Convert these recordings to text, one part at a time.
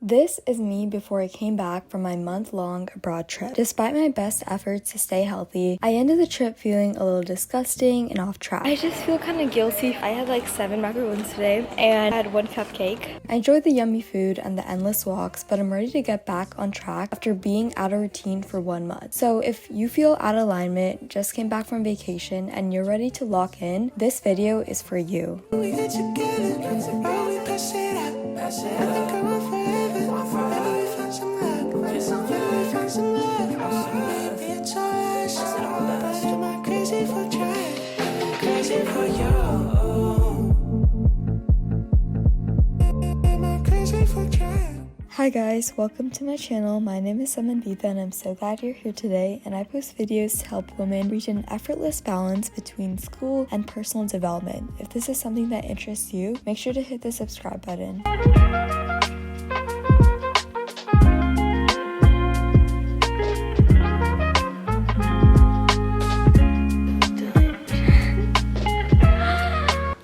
This is me before I came back from my month-long abroad trip. Despite my best efforts to stay healthy, I ended the trip feeling a little disgusting and off track. I just feel kind of guilty. I had like 7 macaroons today and I had 1 cupcake. I enjoyed the yummy food and the endless walks, but I'm ready to get back on track after being out of routine for 1 month. So if you feel out of alignment, just came back from vacation, and you're ready to lock in, this video is for you. We get together, we pass it up, pass it up. I think I want forever, we found some luck, we found some love. It's all us, but am I crazy for trying? I'm crazy for you. Am I crazy for trying? Hi guys, welcome to my channel. My name is Samantha and I'm so glad you're here today, and I post videos to help women reach an effortless balance between school and personal development. If this is something that interests you, make sure to hit the subscribe button.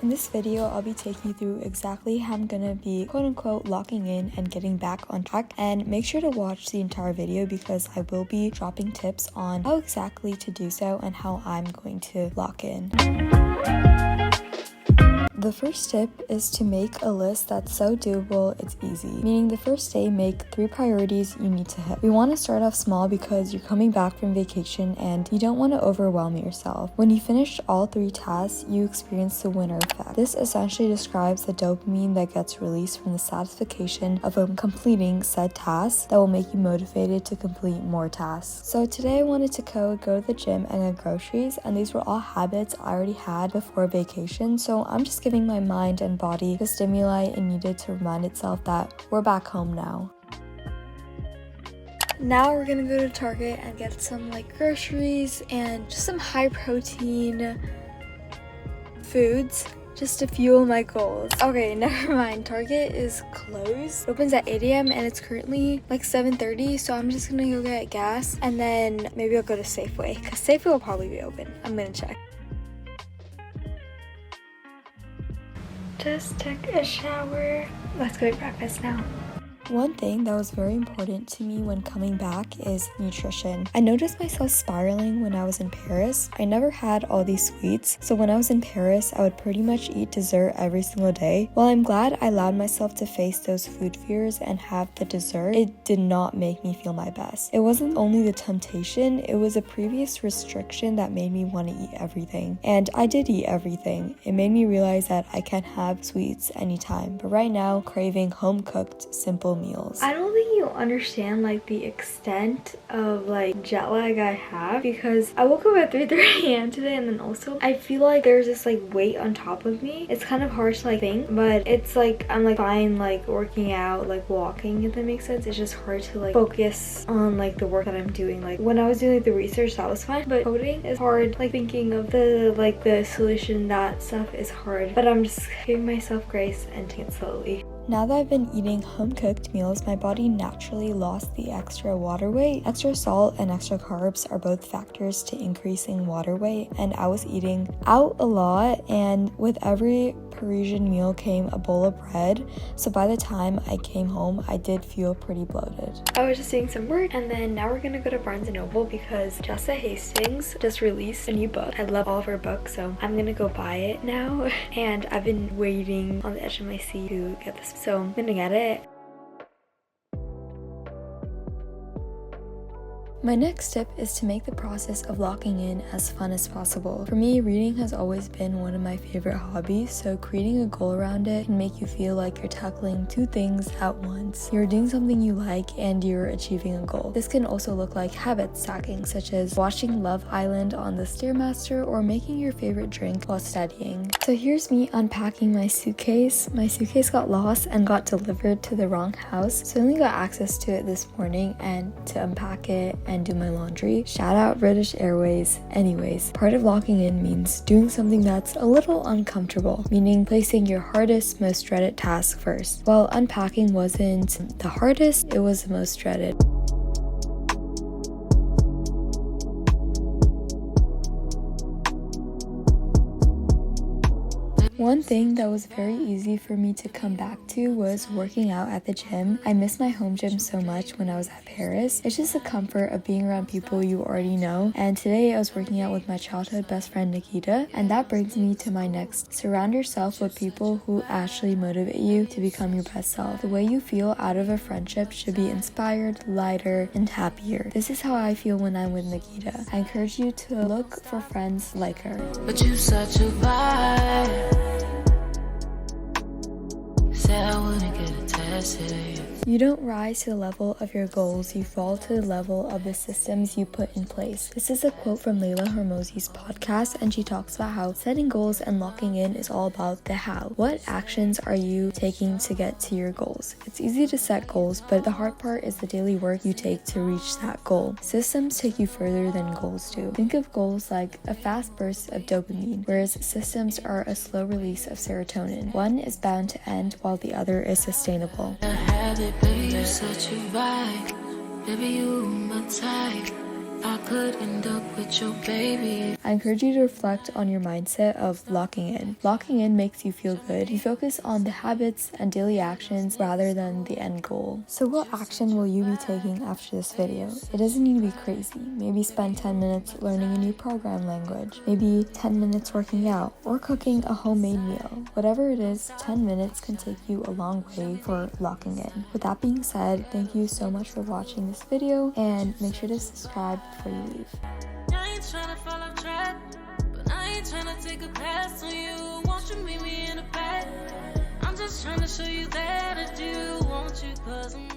In this video, I'll be taking you through exactly how I'm gonna be quote-unquote locking in and getting back on track, and make sure to watch the entire video because I will be dropping tips on how exactly to do so and how I'm going to lock in. The first tip is to make a list that's so doable it's easy, meaning the first day make 3 priorities you need to hit. We want to start off small because you're coming back from vacation and you don't want to overwhelm yourself. When you finish all 3 tasks, you experience the winner effect. This essentially describes the dopamine that gets released from the satisfaction of completing said tasks that will make you motivated to complete more tasks. So today I wanted to go to the gym and get groceries, and these were all habits I already had before vacation, so I'm just giving my mind and body the stimuli it needed to remind itself that we're back home now. Now we're gonna go to Target and get some groceries and just some high protein foods just to fuel my goals. Okay, never mind. Target is closed. It opens at 8 a.m. and it's currently 7:30, so I'm just gonna go get gas and then maybe I'll go to Safeway because Safeway will probably be open. I'm gonna check. Just took a shower. Let's go eat breakfast now. One thing that was very important to me when coming back is nutrition. I noticed myself spiraling when I was in Paris. I never had all these sweets, so when I was in Paris, I would pretty much eat dessert every single day. While I'm glad I allowed myself to face those food fears and have the dessert, it did not make me feel my best. It wasn't only the temptation, it was a previous restriction that made me want to eat everything. And I did eat everything. It made me realize that I can't have sweets anytime, but right now, craving home-cooked, simple meals. I don't think you understand the extent of jet lag I have, because I woke up at 3:30 a.m. today, and then also I feel like there's this weight on top of me. It's kind of hard to think, but it's I'm fine working out, walking, if that makes sense. It's just hard to focus on the work that I'm doing. When I was doing the research, that was fine, but coding is hard. Thinking of the solution, that stuff is hard, but I'm just giving myself grace and taking it slowly. Now that I've been eating home-cooked meals, my body naturally lost the extra water weight. Extra salt and extra carbs are both factors to increasing water weight, and I was eating out a lot, and with every Parisian meal came a bowl of bread, so by the time I came home, I did feel pretty bloated. I was just doing some work, and then now we're gonna go to Barnes & Noble because Jessa Hastings just released a new book. I love all of her books, so I'm gonna go buy it now, and I've been waiting on the edge of my seat to get this, so I'm gonna get it. My next tip is to make the process of locking in as fun as possible. For me, reading has always been one of my favorite hobbies, so creating a goal around it can make you feel like you're tackling 2 things at once. You're doing something you like and you're achieving a goal. This can also look like habit stacking, such as watching Love Island on the Stairmaster or making your favorite drink while studying. So here's me unpacking my suitcase. My suitcase got lost and got delivered to the wrong house, so I only got access to it this morning and to unpack it and do my laundry. Shout out British Airways. Anyways, part of locking in means doing something that's a little uncomfortable, meaning placing your hardest, most dreaded task first. While unpacking wasn't the hardest, it was the most dreaded. One thing that was very easy for me to come back to was working out at the gym. I miss my home gym so much when I was at Paris. It's just the comfort of being around people you already know. And today I was working out with my childhood best friend Nikita, and that brings me to my next. Surround yourself with people who actually motivate you to become your best self. The way you feel out of a friendship should be inspired, lighter, and happier. This is how I feel when I'm with Nikita. I encourage you to look for friends like her. But you such a vibe. Said I wouldn't get attached. You don't rise to the level of your goals, you fall to the level of the systems you put in place. This is a quote from Layla Hormozi's podcast, and she talks about how setting goals and locking in is all about the how. What actions are you taking to get to your goals? It's easy to set goals, but the hard part is the daily work you take to reach that goal. Systems take you further than goals do. Think of goals like a fast burst of dopamine, whereas systems are a slow release of serotonin. One is bound to end while the other is sustainable. Baby, you're such a vibe. Baby, you my type. I could end up with your baby. I encourage you to reflect on your mindset of locking in. Locking in makes you feel good. You focus on the habits and daily actions rather than the end goal. So what action will you be taking after this video? It doesn't need to be crazy. Maybe spend 10 minutes learning a new program language. Maybe 10 minutes working out or cooking a homemade meal. Whatever it is, 10 minutes can take you a long way for locking in. With that being said, thank you so much for watching this video, and make sure to subscribe before you leave. I ain't tryna fall off track, but I ain't tryna take a pass on you. Won't you meet me in the back? I'm just tryna show you that I do want you, 'cause I'm